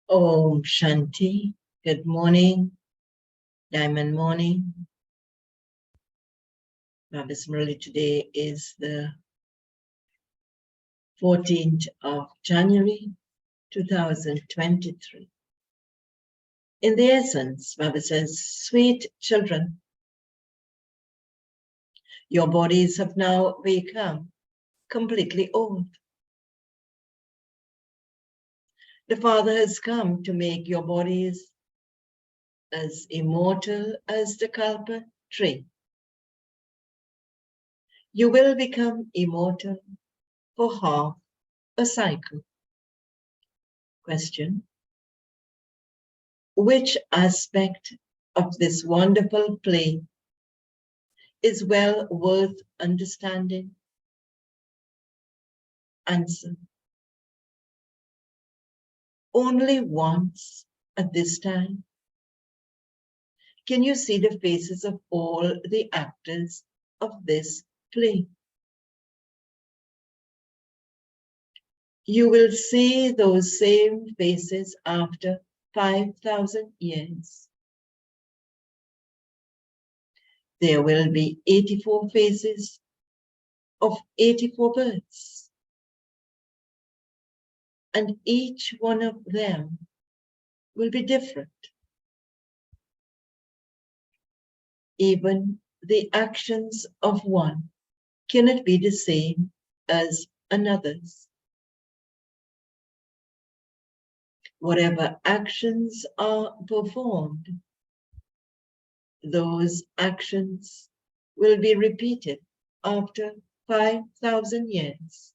Om Shanti. Good morning, Diamond Morning. Baba's Murli, today is the 14th of January, 2023. In the essence, Baba says, sweet children, your bodies have now become completely old. The Father has come to make your bodies as immortal as the Kalpa tree. You will become immortal for half a cycle. Question: which aspect of this wonderful play is well worth understanding? Answer: only once at this time can you see the faces of all the actors of this play. You will see those same faces after 5,000 years. There will be 84 faces of 84 birds, and each one of them will be different. Even the actions of one cannot be the same as another's. Whatever actions are performed, those actions will be repeated after 5,000 years.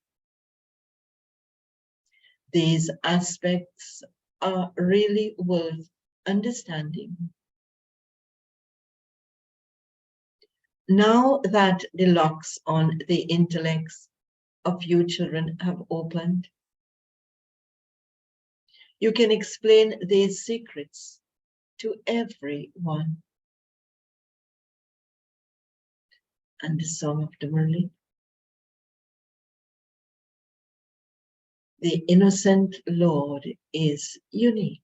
These aspects are really worth understanding. Now that the locks on the intellects of you children have opened, you can explain these secrets to everyone. And the song of the Murli. The innocent Lord is unique.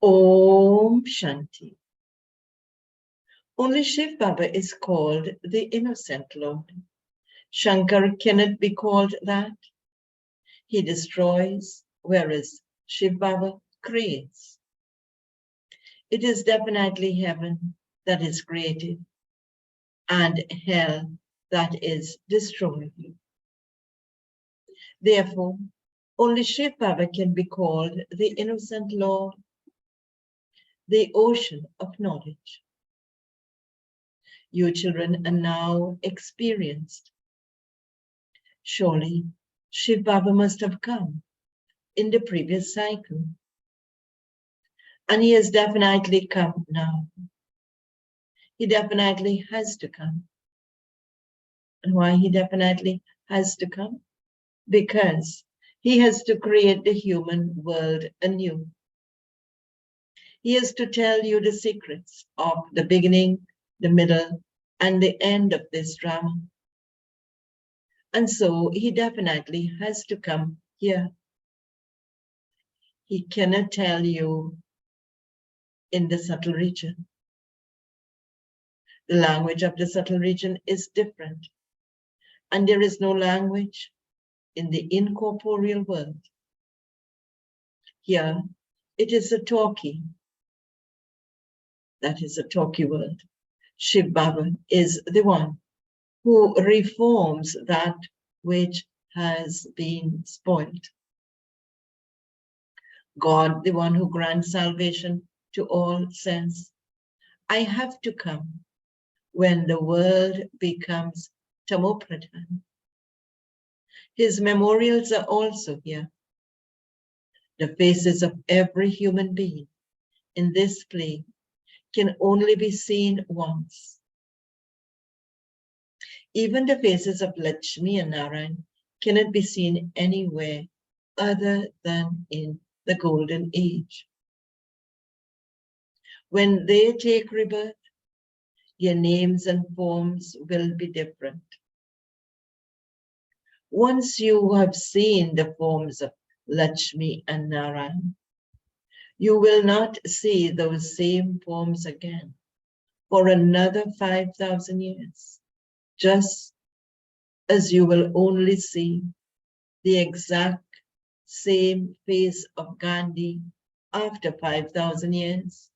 Om Shanti. Only Shiv Baba is called the innocent Lord. Shankar cannot be called that. He destroys, whereas Shiv Baba creates. It is definitely heaven that is created and hell that is destroyed. Therefore, only Shiv Baba can be called the innocent Lord, the ocean of knowledge. You children are now experienced. Surely, Shiv Baba must have come in the previous cycle. And he has definitely come now. He definitely has to come. And why he definitely has to come? Because he has to create the human world anew. He has to tell you the secrets of the beginning, the middle, and the end of this drama. And so he definitely has to come here. He cannot tell you in the subtle region. The language of the subtle region is different. And there is no language in the incorporeal world. Here, it is a talkie. That is a talkie world. Shiv Baba is the one who reforms that which has been spoiled. God, the one who grants salvation to all, says, I have to come when the world becomes Tamopradhan. His memorials are also here. The faces of every human being in this play can only be seen once. Even the faces of Lakshmi and Narayan cannot be seen anywhere other than in the golden age. When they take rebirth, their names and forms will be different. Once you have seen the forms of Lakshmi and Narayan, you will not see those same forms again for another 5,000 years, just as you will only see the exact same face of Gandhi after 5,000 years.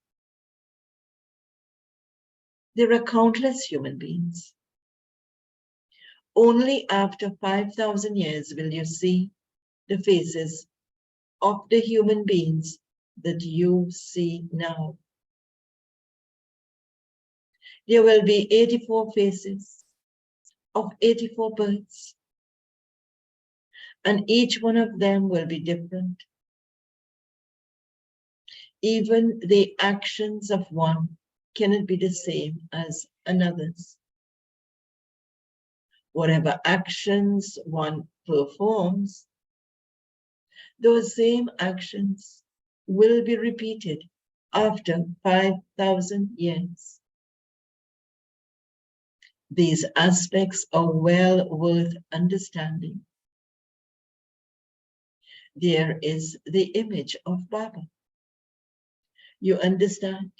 There are countless human beings. Only after 5,000 years will you see the faces of the human beings that you see now. There will be 84 faces of 84 births, and each one of them will be different. Even the actions of one cannot be the same as another's. Whatever actions one performs, those same actions will be repeated after 5,000 years. These aspects are well worth understanding. There is the image of Baba. You understand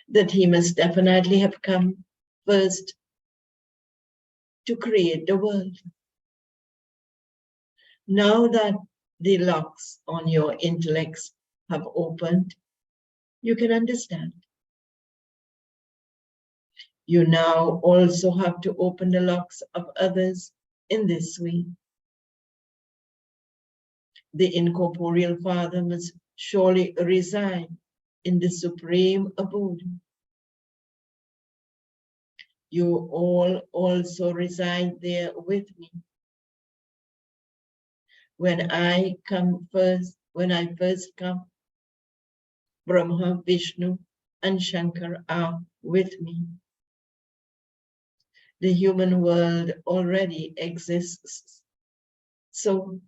that he must definitely have come first to create the world. Now that the locks on your intellects have opened, you can understand. You now also have to open the locks of others in this way. The incorporeal Father must surely reside in the supreme abode. You all also reside there with me. When I first come, Brahma, Vishnu, and Shankar are with me. The human world already exists. So,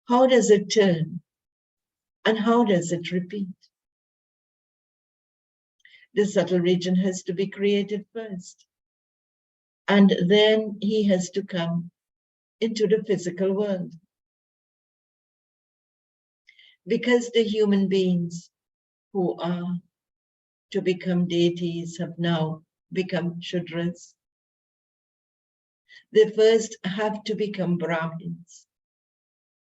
how does it turn? And how does it repeat? The subtle region has to be created first. And then he has to come into the physical world. Because the human beings who are to become deities have now become Shudras, they first have to become Brahmins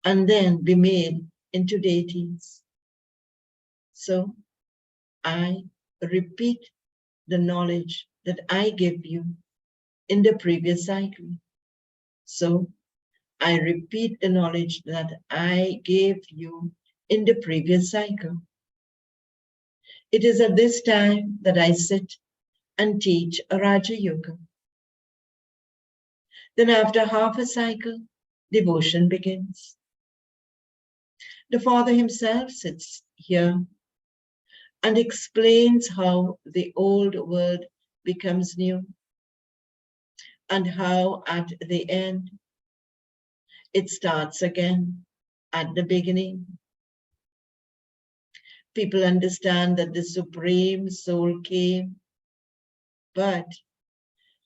and then be made into deities. So I repeat the knowledge that I gave you in the previous cycle. So I repeat the knowledge that I gave you in the previous cycle. It is at this time that I sit and teach a Raja Yoga. Then after half a cycle, devotion begins. The Father himself sits here and explains how the old world becomes new and how at the end it starts again at the beginning. People understand that the Supreme Soul came, but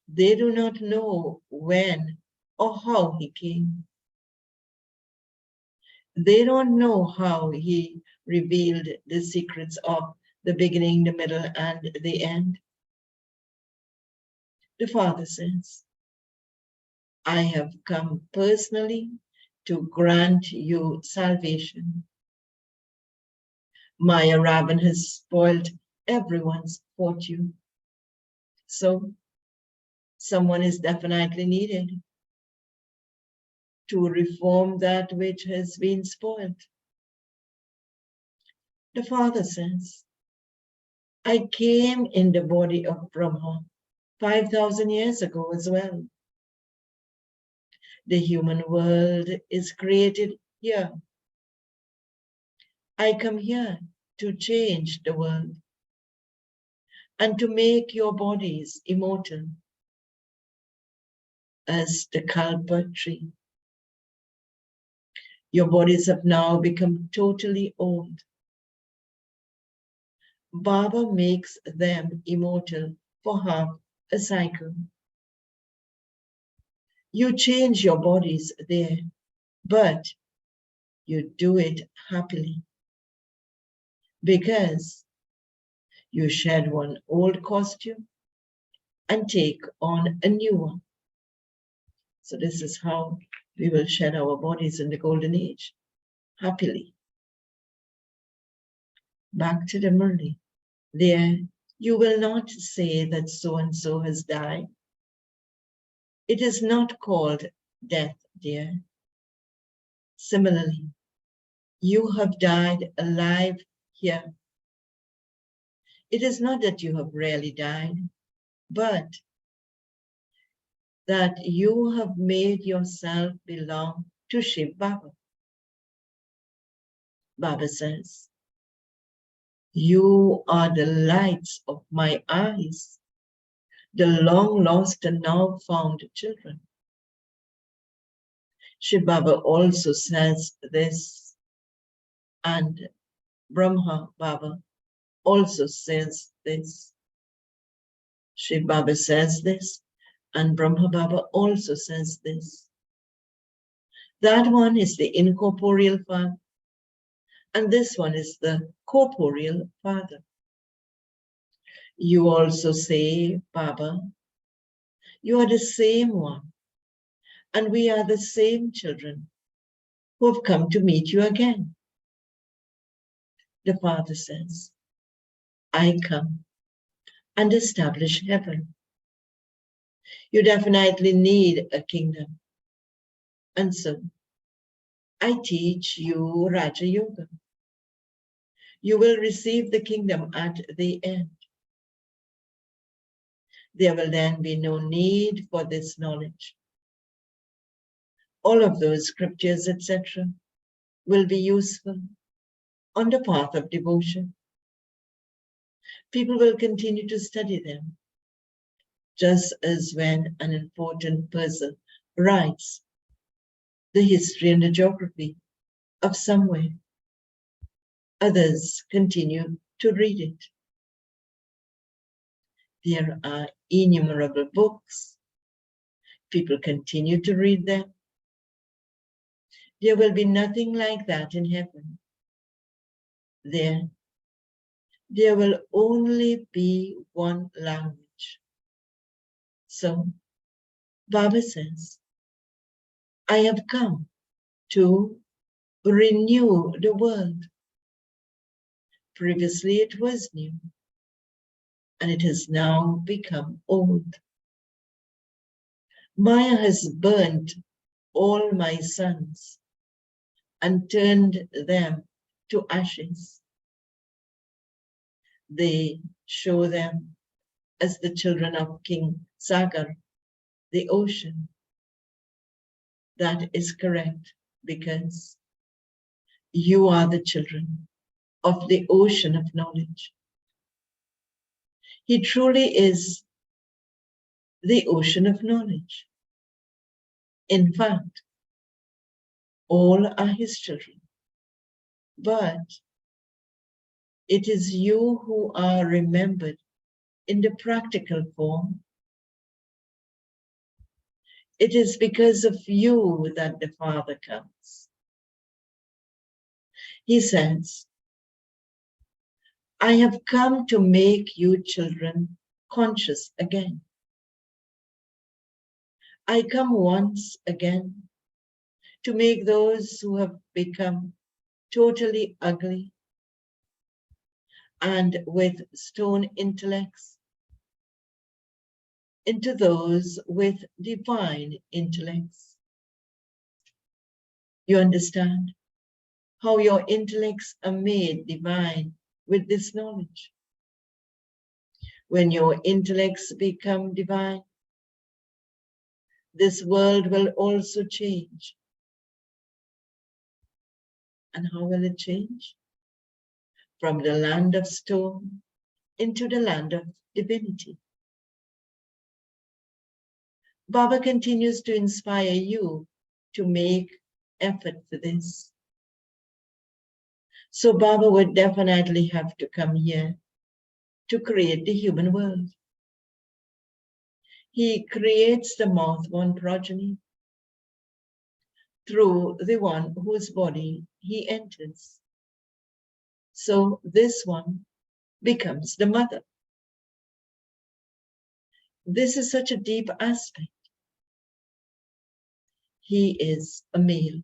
they do not know when or how he came. They don't know how he revealed the secrets of the beginning, the middle, and the end. The Father says, I have come personally to grant you salvation. Maya Ravan has spoiled everyone's fortune. So someone is definitely needed to reform that which has been spoiled. The Father says, I came in the body of Brahma 5,000 years ago as well. The human world is created here. I come here to change the world and to make your bodies immortal as the kalpa tree. Your bodies have now become totally old. Baba makes them immortal for half a cycle. You change your bodies there, but you do it happily because you shed one old costume and take on a new one. So this is how we will shed our bodies in the golden age, happily. Back to the Murli. There, you will not say that so-and-so has died. It is not called death, dear. Similarly, you have died alive here. It is not that you have really died, but that you have made yourself belong to Shiv Baba. Baba says, you are the lights of my eyes, the long lost and now found children. Shiv Baba also says this, and Brahma Baba also says this. Shiv Baba says this, and Brahma Baba also says this. That one is the incorporeal father, and this one is the corporeal father. You also say, Baba, you are the same one, and we are the same children who have come to meet you again. The father says, I come and establish heaven. You definitely need a kingdom. And so, I teach you Raja Yoga. You will receive the kingdom at the end. There will then be no need for this knowledge. All of those scriptures, etc., will be useful on the path of devotion. People will continue to study them, just as when an important person writes the history and the geography of somewhere, others continue to read it. There are innumerable books. People continue to read them. There will be nothing like that in heaven. There will only be one language. So, Baba says, I have come to renew the world. Previously it was new, and it has now become old. Maya has burnt all my sons and turned them to ashes. They show them as the children of King Sagar, the ocean. That is correct, because you are the children of the ocean of knowledge. He truly is the ocean of knowledge. In fact, all are his children, but it is you who are remembered in the practical form. It is because of you that the Father comes. He says, I have come to make you children conscious again. I come once again to make those who have become totally ugly and with stone intellects into those with divine intellects. You understand how your intellects are made divine with this knowledge. When your intellects become divine, this world will also change. And how will it change? From the land of stone into the land of divinity. Baba continues to inspire you to make effort for this. So Baba would definitely have to come here to create the human world. He creates the mouth-born progeny through the one whose body he enters. So this one becomes the mother. This is such a deep aspect. He is a male.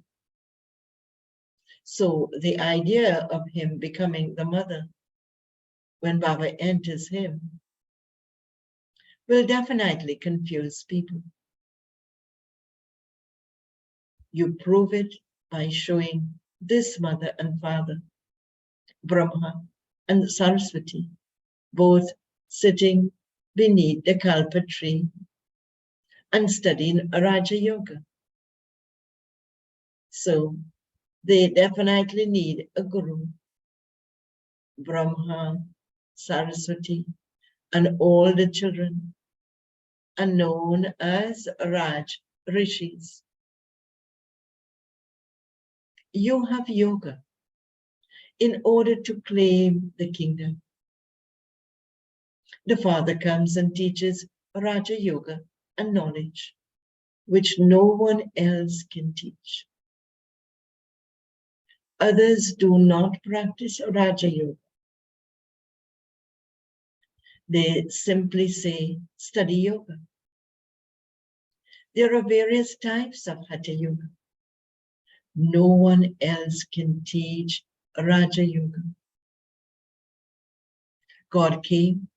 So the idea of him becoming the mother when Baba enters him will definitely confuse people. You prove it by showing this mother and father, Brahma and Saraswati, both sitting beneath the Kalpa tree and studying Raja Yoga. So they definitely need a guru. Brahma, Saraswati, and all the children are known as Raj Rishis. You have yoga in order to claim the kingdom. The father comes and teaches Raja Yoga and knowledge, which no one else can teach. Others do not practice Raja Yoga. They simply say, study yoga. There are various types of Hatha Yoga. No one else can teach Raja Yoga. God came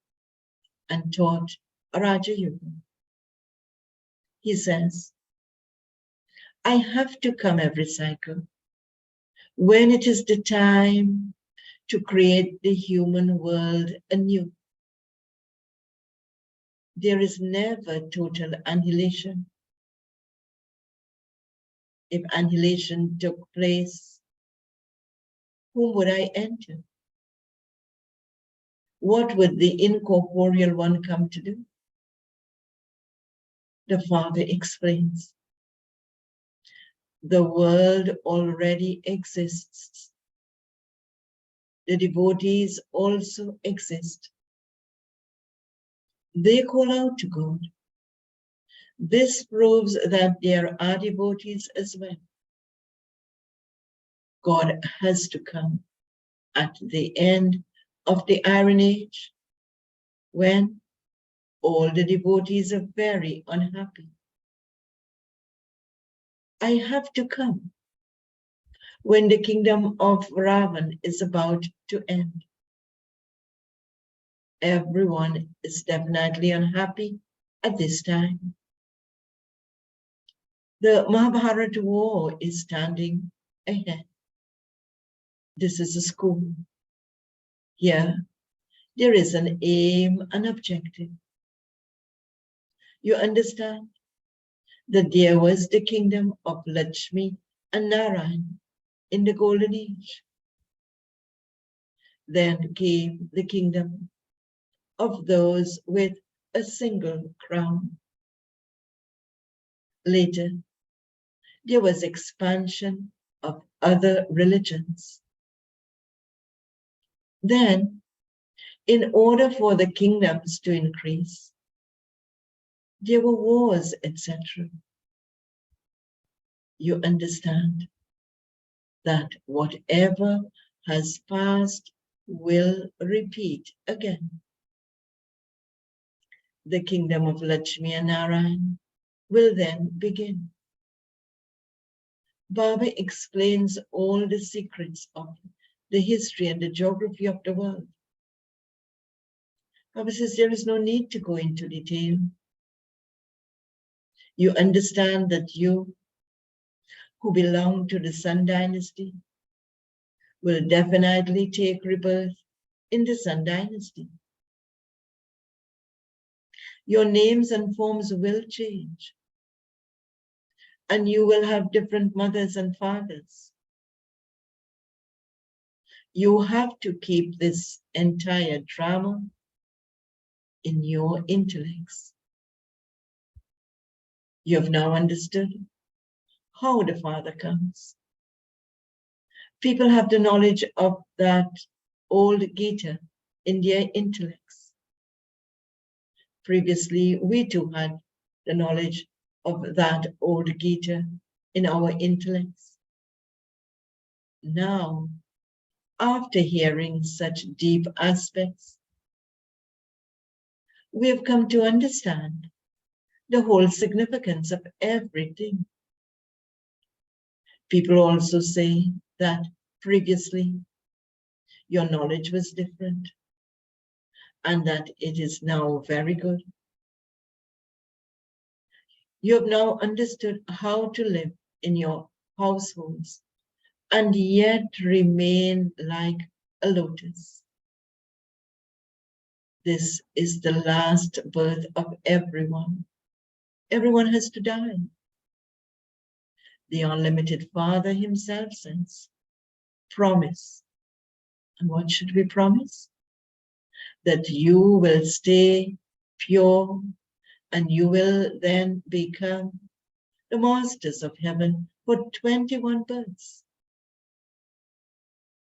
and taught Raja Yoga. He says, I have to come every cycle when it is the time to create the human world anew. There is never total annihilation. If annihilation took place, whom would I enter? What would the incorporeal one come to do? The Father explains, the world already exists. The devotees also exist. They call out to God. This proves that there are devotees as well. God has to come at the end of the Iron Age, when all the devotees are very unhappy. I have to come when the kingdom of Ravan is about to end. Everyone is definitely unhappy at this time. The Mahabharata war is standing ahead. This is a school. Here, there is an aim and objective. You understand that there was the kingdom of Lakshmi and Narayan in the golden age. Then came the kingdom of those with a single crown. Later, there was expansion of other religions. Then, in order for the kingdoms to increase, there were wars, etc. You understand that whatever has passed will repeat again. The kingdom of Lakshmi and Narayan will then begin. Baba explains all the secrets of the history and the geography of the world. Baba says there is no need to go into detail. You understand that you, who belong to the Sun dynasty, will definitely take rebirth in the Sun dynasty. Your names and forms will change. And you will have different mothers and fathers. You have to keep this entire drama in your intellects. You have now understood how the Father comes. People have the knowledge of that old Gita in their intellects. Previously, we too had the knowledge of that old Gita in our intellects. Now, after hearing such deep aspects, we have come to understand the whole significance of everything. People also say that previously your knowledge was different and that it is now very good. You have now understood how to live in your households and yet remain like a lotus. This is the last birth of everyone. Everyone has to die. The unlimited Father himself says, promise. And what should we promise? That you will stay pure and you will then become the masters of heaven for 21 births.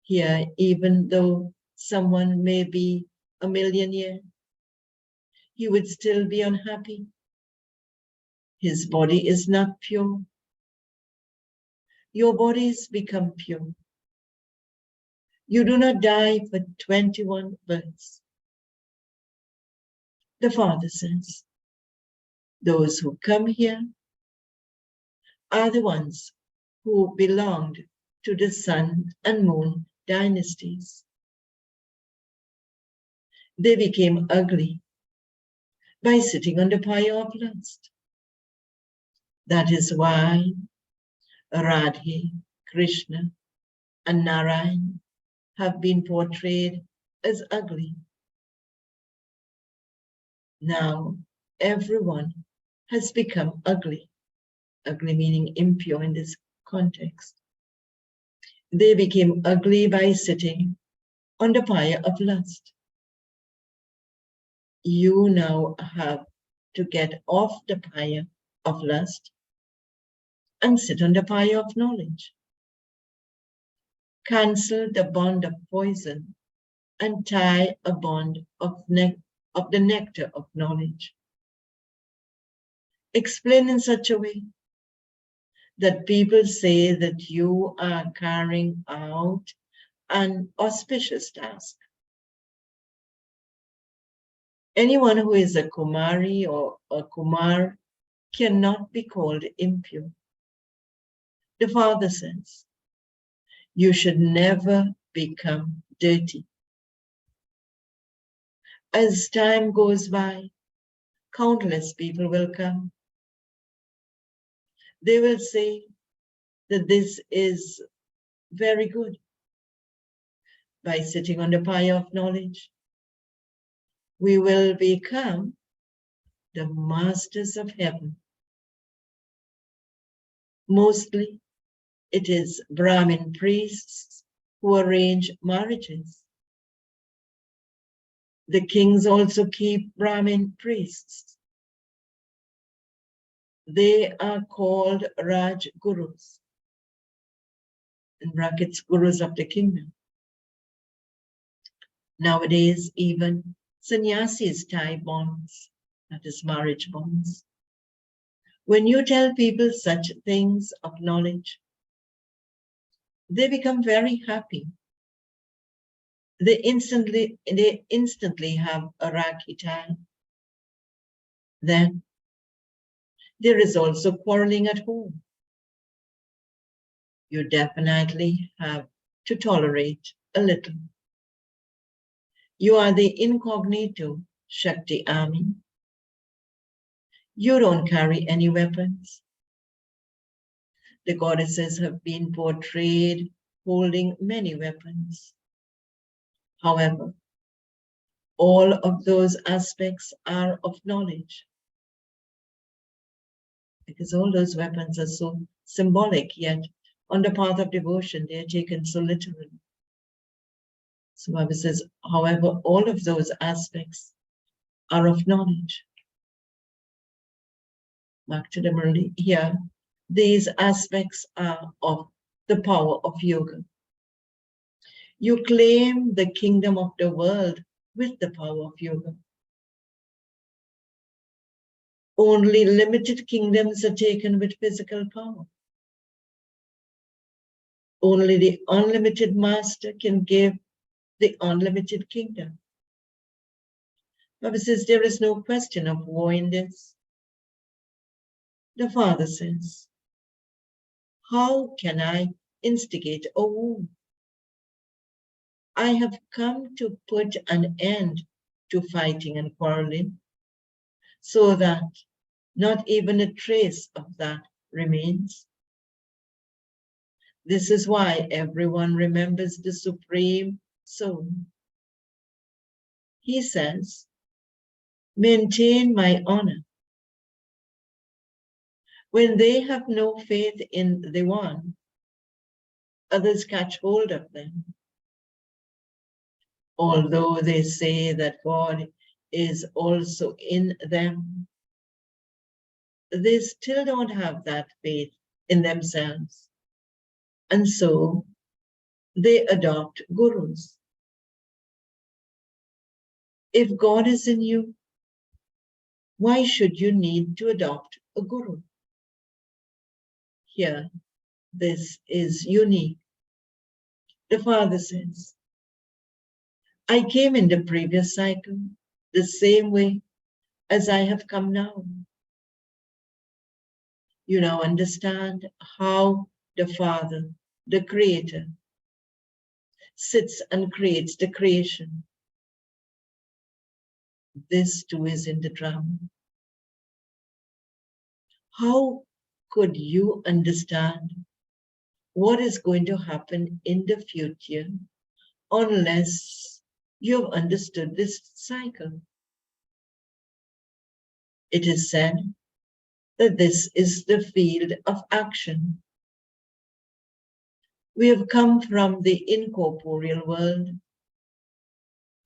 Here, even though someone may be a millionaire, he would still be unhappy. His body is not pure. Your bodies become pure. You do not die for 21 births. The Father says, those who come here are the ones who belonged to the sun and moon dynasties. They became ugly by sitting on the pyre of lust. That is why Radhe, Krishna, and Narayan have been portrayed as ugly. Now everyone has become ugly. Ugly meaning impure in this context. They became ugly by sitting on the pyre of lust. You now have to get off the pyre of lust and sit on the pyre of knowledge. Cancel the bond of poison and tie a bond of the nectar of knowledge. Explain in such a way that people say that you are carrying out an auspicious task. Anyone who is a Kumari or a Kumar cannot be called impure. The Father says, you should never become dirty. As time goes by, countless people will come. They will say that this is very good. By sitting on the pyre of knowledge, we will become the masters of heaven. Mostly, it is Brahmin priests who arrange marriages. The kings also keep Brahmin priests. They are called Raj Gurus, in brackets, gurus of the kingdom. Nowadays, even sannyasis tie bonds, that is marriage bonds. When you tell people such things of knowledge, they become very happy. They instantly have a Rakhi tie. Then there is also quarreling at home. You definitely have to tolerate a little. You are the incognito Shakti army. You don't carry any weapons. The goddesses have been portrayed holding many weapons. However, All of those aspects are of knowledge, because all those weapons are so symbolic, yet on the path of devotion, they are taken so literally. So Baba says, however, all of those aspects are of knowledge. Back to the Murli here. These aspects are of the power of yoga. You claim the kingdom of the world with the power of yoga. Only limited kingdoms are taken with physical power. Only the unlimited master can give the unlimited kingdom. Baba says there is no question of war in this. The Father says, how can I instigate a war? I have come to put an end to fighting and quarreling, so that not even a trace of that remains. This is why everyone remembers the Supreme Soul. He says, maintain my honor. When they have no faith in the one, others catch hold of them. Although they say that God is also in them, they still don't have that faith in themselves. And so they adopt gurus. If God is in you, why should you need to adopt a guru? Here, this is unique. The Father says, I came in the previous cycle the same way as I have come now. You now understand how the Father, the Creator, sits and creates the creation. This too is in the drama. How could you understand what is going to happen in the future unless you have understood this cycle? It is said that this is the field of action. We have come from the incorporeal world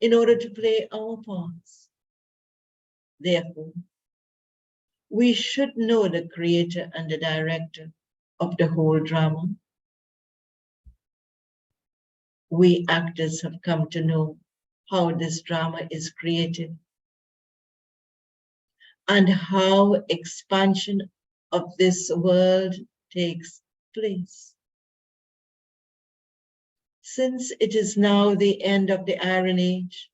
in order to play our parts. Therefore, we should know the creator and the director of the whole drama. We actors have come to know how this drama is created and how expansion of this world takes place. Since it is now the end of the Iron Age,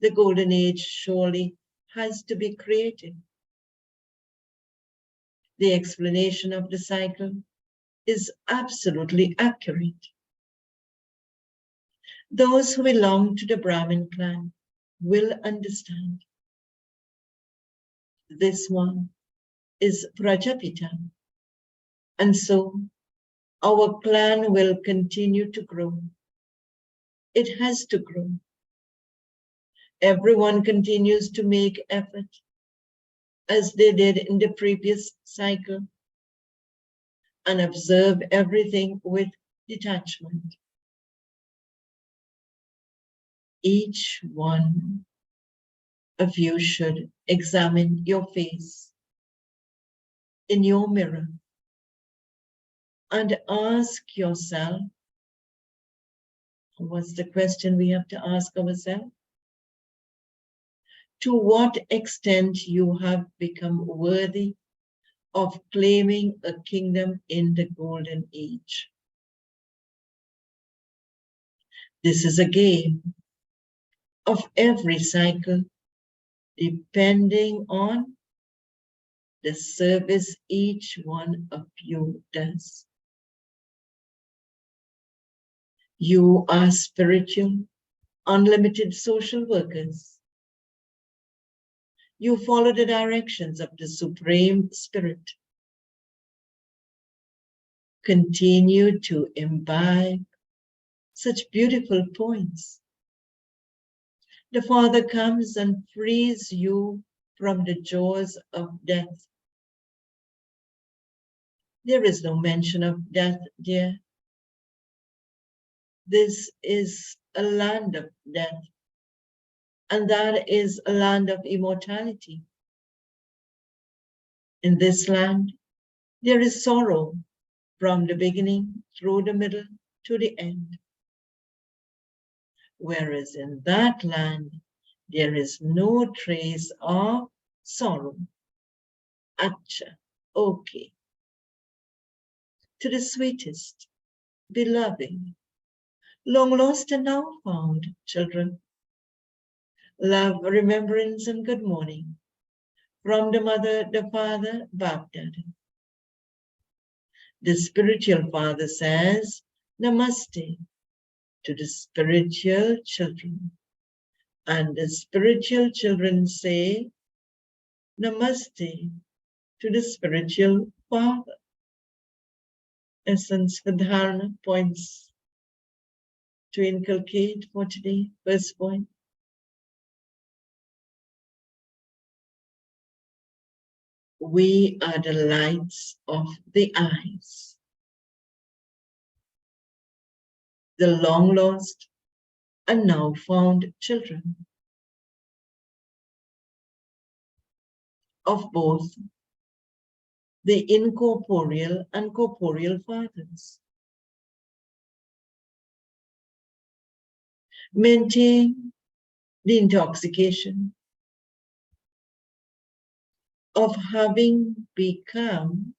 the Golden Age surely has to be created. The explanation of the cycle is absolutely accurate. Those who belong to the Brahmin clan will understand. This one is Prajapita, and so our clan will continue to grow. It has to grow. Everyone continues to make effort, as they did in the previous cycle, and observe everything with detachment. Each one of you should examine your face in your mirror and ask yourself, what's the question we have to ask ourselves? To what extent you have become worthy of claiming a kingdom in the Golden Age. This is a game of every cycle, depending on the service each one of you does. You are spiritual, unlimited social workers. You follow the directions of the Supreme Spirit. Continue to imbibe such beautiful points. The Father comes and frees you from the jaws of death. There is no mention of death, dear. This is a land of death, and that is a land of immortality. In this land, there is sorrow from the beginning through the middle to the end. Whereas in that land, there is no trace of sorrow. Acha, okay. To the sweetest, beloved, long lost and now found children, love, remembrance, and good morning from the mother, the father, Baghdad. The spiritual father says, Namaste to the spiritual children. And the spiritual children say, Namaste to the spiritual father. Essence for dharana points to inculcate for today. First point. We are the lights of the eyes. The long lost and now found children of both the incorporeal and corporeal fathers. Maintain the intoxication of having become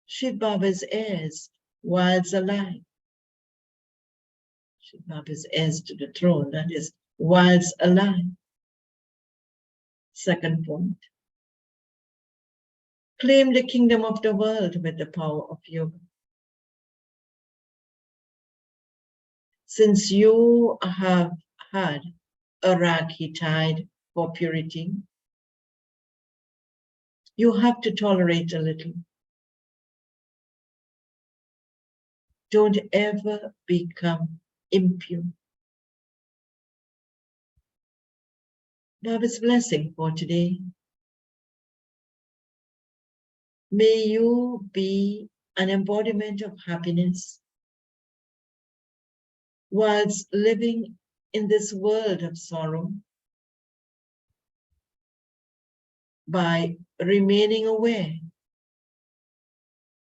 Shiv Baba's heirs whilst alive. Shiv Baba's heirs to the throne, that is, whilst alive. Second point. Claim the kingdom of the world with the power of yoga. Since you have had a Rakhi tied for purity, you have to tolerate a little. Don't ever become impure. Baba's blessing for today. May you be an embodiment of happiness whilst living in this world of sorrow by remaining aware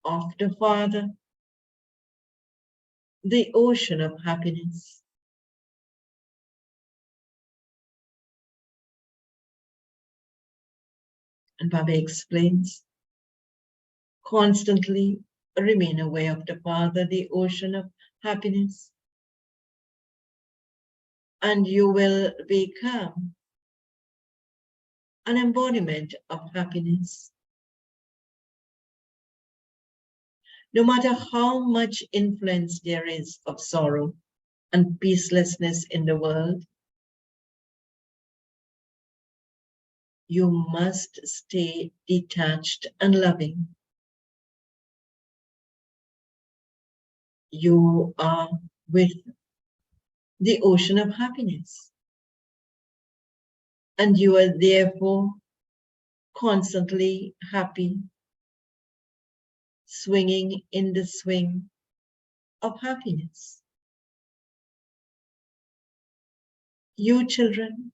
of the Father, the ocean of happiness. And Baba explains, constantly remain aware of the Father, the ocean of happiness, and you will become an embodiment of happiness. No matter how much influence there is of sorrow and peacelessness in the world, you must stay detached and loving. You are with the ocean of happiness, and you are therefore constantly happy, swinging in the swing of happiness. You children,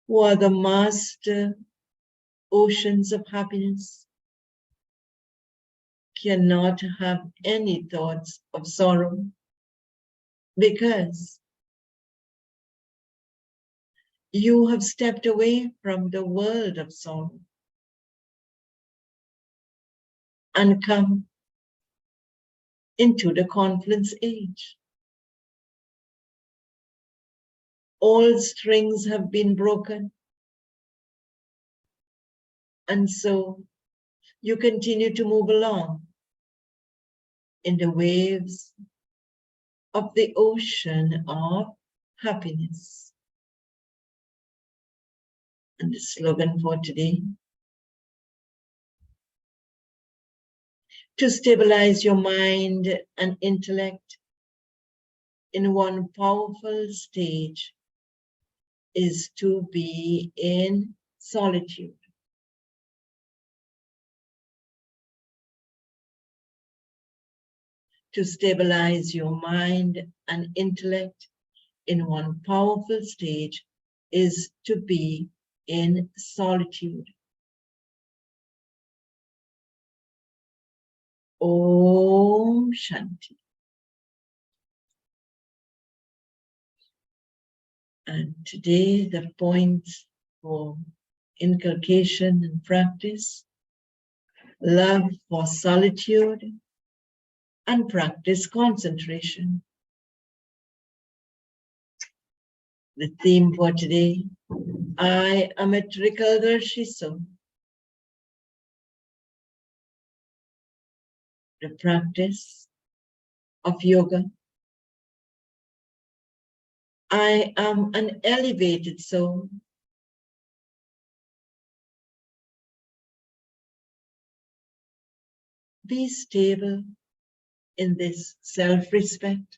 who are the master oceans of happiness, cannot have any thoughts of sorrow, because you have stepped away from the world of sorrow and come into the confluence age. All strings have been broken, and so you continue to move along in the waves of the ocean of happiness. And the slogan for today: to stabilize your mind and intellect in one powerful stage is to be in solitude. To stabilize your mind and intellect in one powerful stage is to be in solitude. Om Shanti. And today the points for inculcation and practice: love for solitude and practice concentration. The theme for today: I am a Trikaldarshi soul. The practice of yoga. I am an elevated soul. Be stable in this self-respect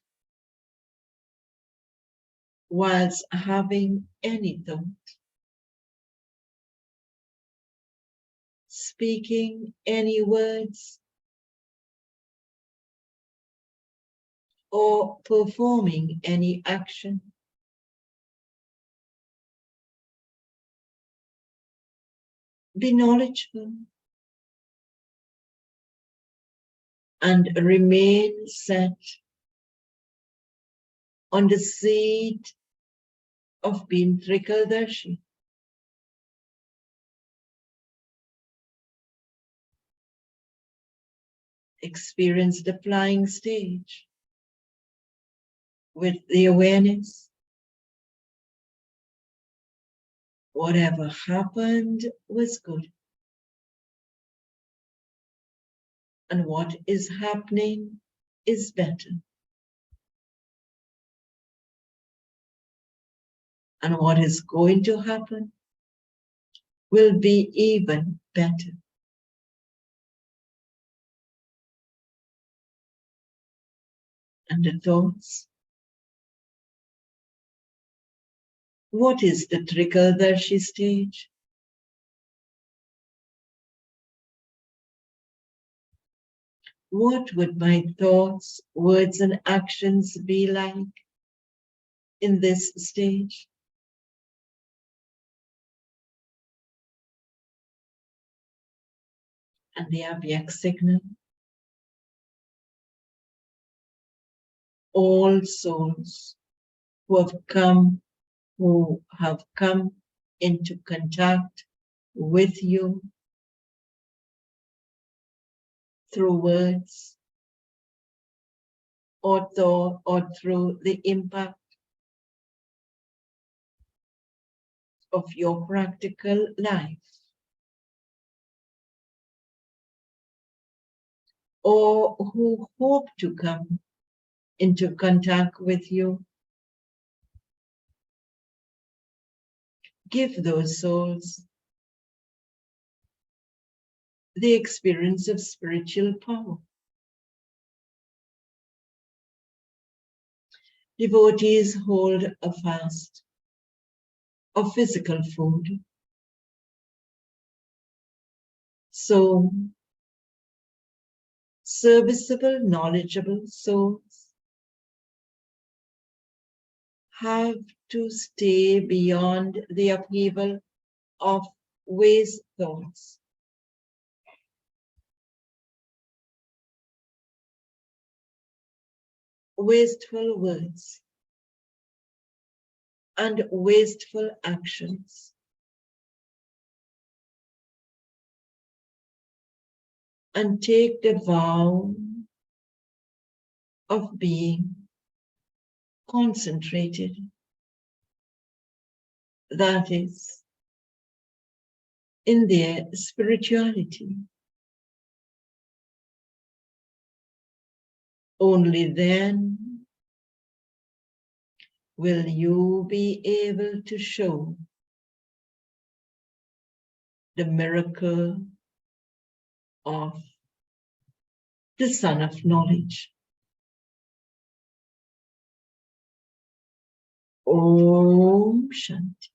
whilst having any thought, speaking any words, or performing any action. Be knowledgeable and remain set on the seat of being Trikaldarshi. Experience the flying stage with the awareness. Whatever happened was good. And what is happening is better. And what is going to happen will be even better. And the thoughts. What is the Trikaldarshi stage? What would my thoughts, words, and actions be like in this stage? And the Abyak signal. All souls who have come into contact with you through words or thought or through the impact of your practical life, or who hope to come into contact with you. Give those souls the experience of spiritual power. Devotees hold a fast of physical food. So, serviceable, knowledgeable souls have to stay beyond the upheaval of waste thoughts. Wasteful words and wasteful actions. And take the vow of being concentrated. That is, in their spirituality. Only then will you be able to show the miracle of the Son of Knowledge. Om Shanti.